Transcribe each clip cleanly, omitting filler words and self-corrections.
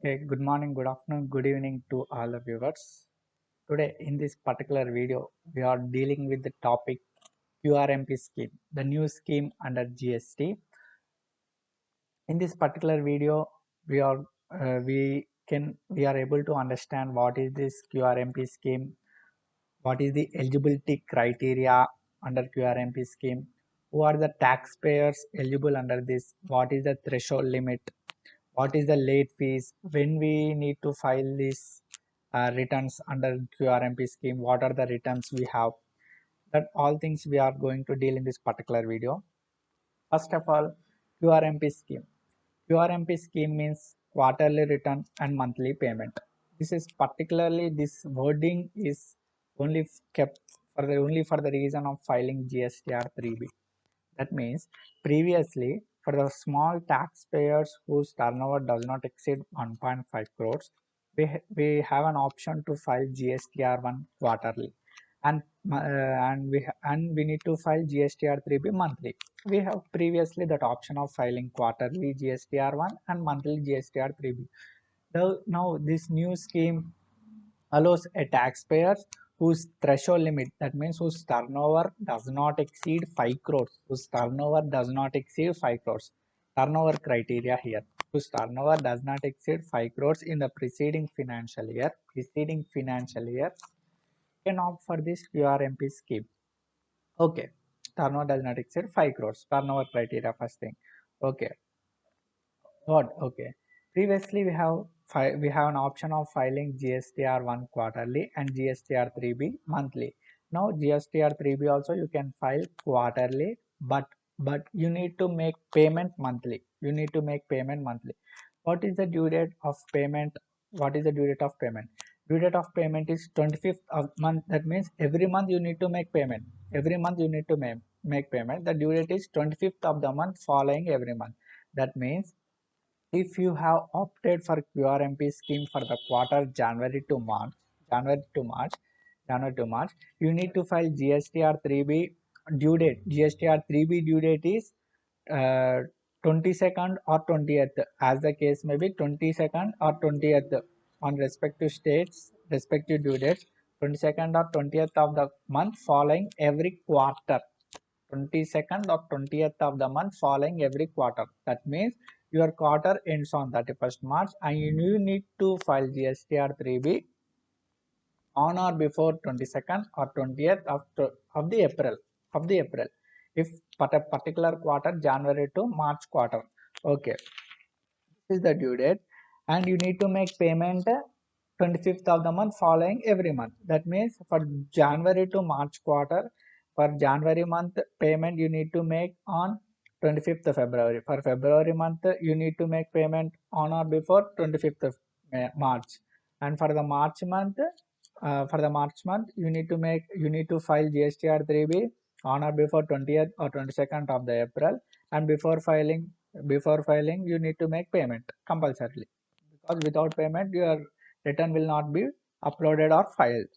Okay, good morning, good afternoon, good evening to all the viewers. Today, in this particular video, we are dealing with the topic QRMP scheme, the new scheme under GST. In this particular video, we are we are able to understand what is this QRMP scheme, what is the eligibility criteria under QRMP scheme, who are the taxpayers eligible under this, what is the threshold limit, what is the late fees, when we need to file these returns under QRMP scheme, what are the returns we have, that all things we are going to deal in this particular video. First of all, QRMP scheme. QRMP scheme means quarterly return and monthly payment. This is particularly, this wording is only kept for the reason of filing GSTR 3B. That means previously for the small taxpayers whose turnover does not exceed 1.5 crores, we have an option to file GSTR1 quarterly, and we need to file GSTR3B monthly. We have previously that option of filing quarterly GSTR1 and monthly GSTR3B. Now this new scheme allows a taxpayer whose threshold limit, that means whose turnover does not exceed 5 crores, whose turnover does not exceed 5 crores, turnover criteria here, whose turnover does not exceed 5 crores in the preceding financial year, can opt for this QRMP scheme. Okay, turnover does not exceed 5 crores, turnover criteria first thing. Okay, what? Okay. Previously, we have an option of filing GSTR1 quarterly and GSTR3B monthly. Now GSTR3B also you can file quarterly, but you need to make payment monthly. You need to make payment monthly. What is the due date of payment? What is the due date of payment? Due date of payment is 25th of month. That means every month you need to make payment. Every month you need to make payment. The due date is 25th of the month following every month. That means if you have opted for QRMP scheme for the quarter January to March, January to March, you need to file GSTR 3B due date. GSTR 3B due date is 22nd or 20th, as the case may be, 22nd or 20th on respective states, respective due dates, 22nd or 20th of the month following every quarter. 22nd or 20th of the month following every quarter. That means your quarter ends on 31st March and you need to file GSTR 3B on or before 22nd or 20th of the April. If a particular quarter, January to March quarter. Okay, this is the due date, and you need to make payment 25th of the month following every month. That means for January to March quarter, for January month payment you need to make on 25th of February. For February month you need to make payment on or before 25th of March. And for the March month, you need to file GSTR 3B on or before 20th or 22nd of the April, and before filing you need to make payment compulsorily, because without payment your return will not be uploaded or filed.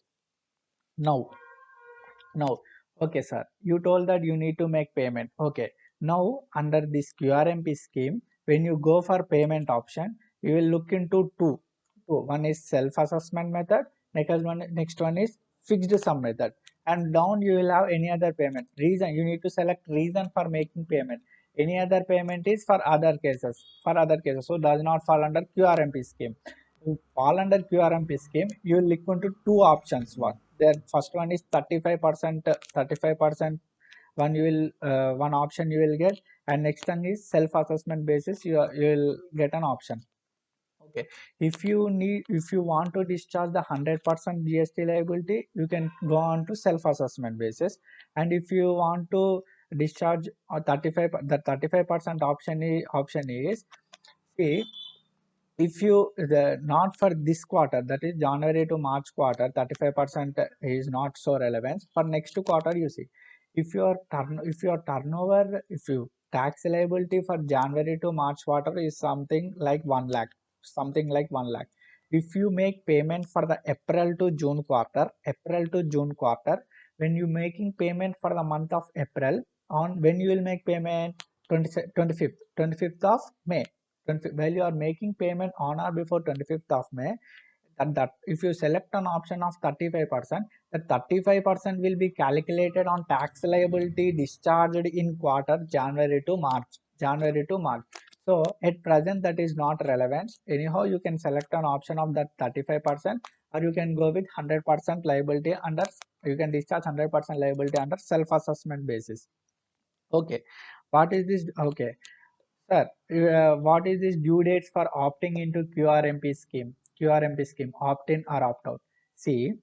Now, okay sir, you told that you need to make payment. Okay, now under this QRMP scheme, when you go for payment option, you will look into two. One is self-assessment method, next one is fixed sum method, and down you will have any other payment. Reason, you need to select reason for making payment. Any other payment is for other cases, so does not fall under QRMP scheme. To fall under QRMP scheme, you will look into two options. One, the first one is 35%, 35%. One option you will get, and next one is self-assessment basis. You will get an option. Okay, if you want to discharge the 100% GST liability, you can go on to self-assessment basis, and if you want to discharge 35, the 35% option is, see, if you not for this quarter, that is January to March quarter, 35% is not so relevant. For next quarter, you see, if your turnover, if you tax liability for January to March quarter is something like 1 lakh, if you make payment for the April to June quarter, when you making payment for the month of April, on when you will make payment, 25th of May. while you are making payment on or before 25th of May, that if you select an option of 35%, that 35% will be calculated on tax liability discharged in quarter January to March. January to March. So at present that is not relevant. Anyhow, you can select an option of that 35%, or you can go with 100% liability under, you can discharge 100% liability under self-assessment basis. Okay, what is this? Okay, sir, what is this due dates for opting into QRMP scheme? QRMP scheme, opt in or opt out. See,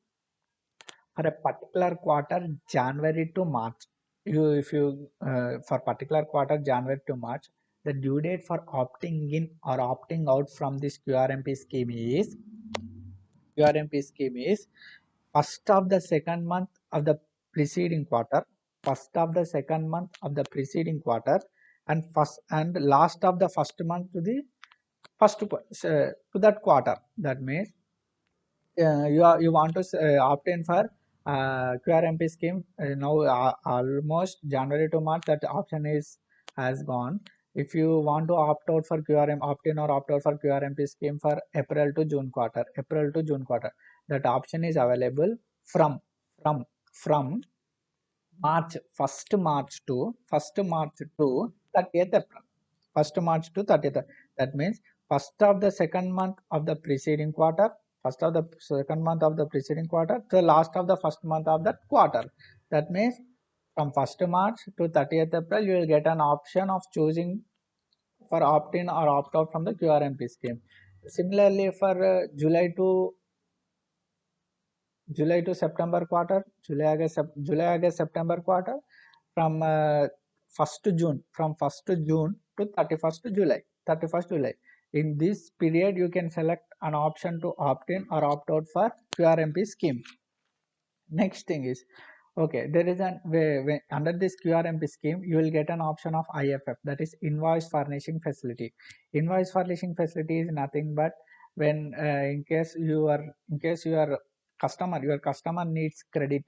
for a particular quarter, January to March, if you for particular quarter January to March, the due date for opting in or opting out from this QRMP scheme is first of the second month of the preceding quarter, first of the second month of the preceding quarter, and first and last of the first month to the to that quarter. That means you want to opt in for QRMP scheme. Now almost January to March, that option is has gone. If you want to opt out for QRM, opt in or opt out for QRMP scheme for April to June quarter, that option is available from from from March, 1st March to 30th April. 1st March to 30th. That means first of the second month of the preceding quarter, first of the second month of the preceding quarter to last of the first month of that quarter. That means from 1st March to 30th April, you will get an option of choosing for opt-in or opt-out from the QRMP scheme. Similarly, for July to September quarter, July, August, September quarter, from 1st June, to 31st July, 31st July. In this period, you can select an option to opt in or opt out for QRMP scheme. Next thing is, okay, there is an under this QRMP scheme, you will get an option of IFF, that is invoice furnishing facility. Invoice furnishing facility is nothing but when in case your customer needs credit,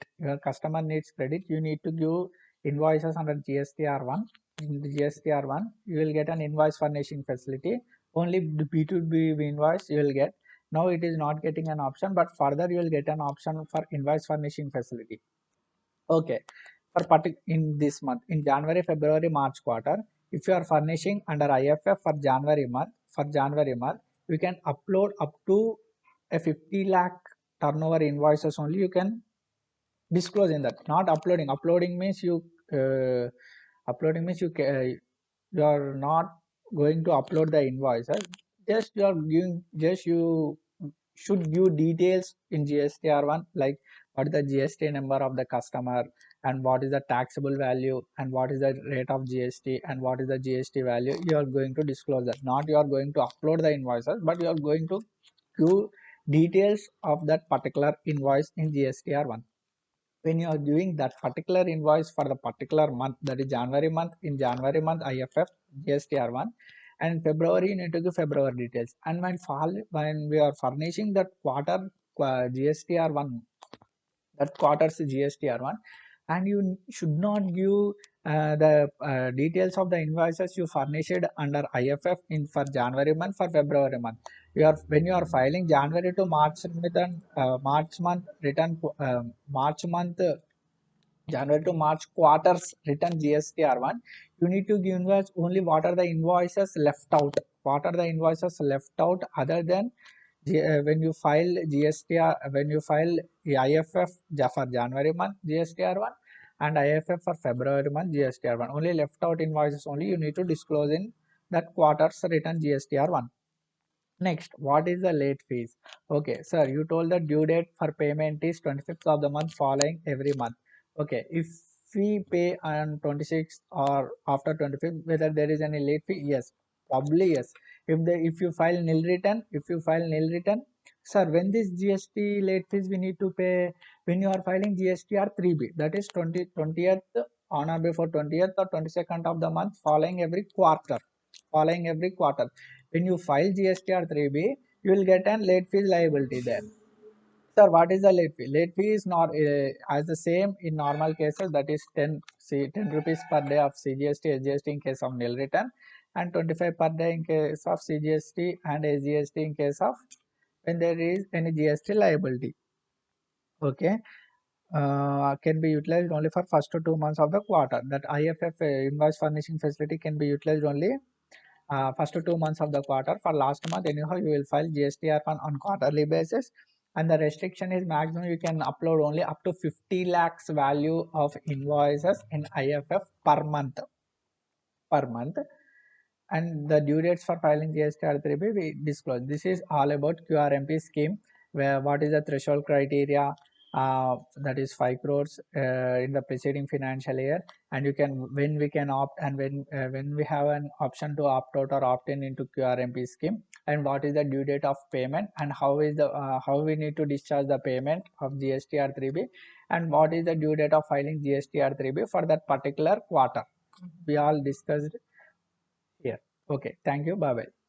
you need to give invoices under GSTR1. In the GSTR1, you will get an invoice furnishing facility. Only the B2B invoice you will get. Now it is not getting an option, but further you will get an option for invoice furnishing facility. Okay, in this month, in January, February, March quarter, if you are furnishing under IFF for January month, you can upload up to a 50 lakh turnover invoices only. You can disclose in that. Not uploading. Uploading means you you are not going to upload the invoices. Just you should give details in GSTR1, like what is the GST number of the customer, and what is the taxable value, and what is the rate of GST, and what is the GST value. You are going to disclose that. Not you are going to upload the invoices, but you are going to give details of that particular invoice in GSTR1. When you are doing that particular invoice for the particular month, that is January month, in January month IFF GSTR1, and February you need to give February details. And when we are furnishing that quarter GSTR1, that quarter's GSTR1, and you should not give the details of the invoices you furnished under IFF in for January month, for February month. When you are filing January to March return, March month, January to March quarters return GSTR1, you need to give invoice only what are the invoices left out. What are the invoices left out other than when you file GSTR, when you file IFF for January month GSTR1 and IFF for February month GSTR1. Only left out invoices only you need to disclose in that quarter's return GSTR1. Next, what is the late fees? Okay, sir, you told the due date for payment is 25th of the month following every month. Okay, if we pay on 26th or after 25th, whether there is any late fee? Yes, probably yes. If you file nil return, sir, when this GST late fees we need to pay when you are filing GSTR 3B, that is 20th on or before 20th or 22nd of the month following every quarter. When you file GSTR 3B, you will get an late fees liability there. Sir, what is the late fee? Late fee is not as the same in normal cases, that is 10 rupees per day of CGST, SGST in case of nil return, and 25 per day in case of CGST and SGST in case of when there is any GST liability. Okay, can be utilized only for first 2 months of the quarter. That IFF invoice furnishing facility can be utilized only first 2 months of the quarter. For last month, anyhow, you will file GSTR on quarterly basis. And the restriction is maximum you can upload only up to 50 lakhs value of invoices in IFF per month. And the due dates for filing GST R3B we disclose. This is all about QRMP scheme, where what is the threshold criteria, that is 5 crores in the preceding financial year, and you can when we can opt and when we have an option to opt out or opt in into QRMP scheme, and what is the due date of payment, and how is the how we need to discharge the payment of GST R3B, and what is the due date of filing GST R3B for that particular quarter. We all discussed here. Okay, thank you. Bye bye.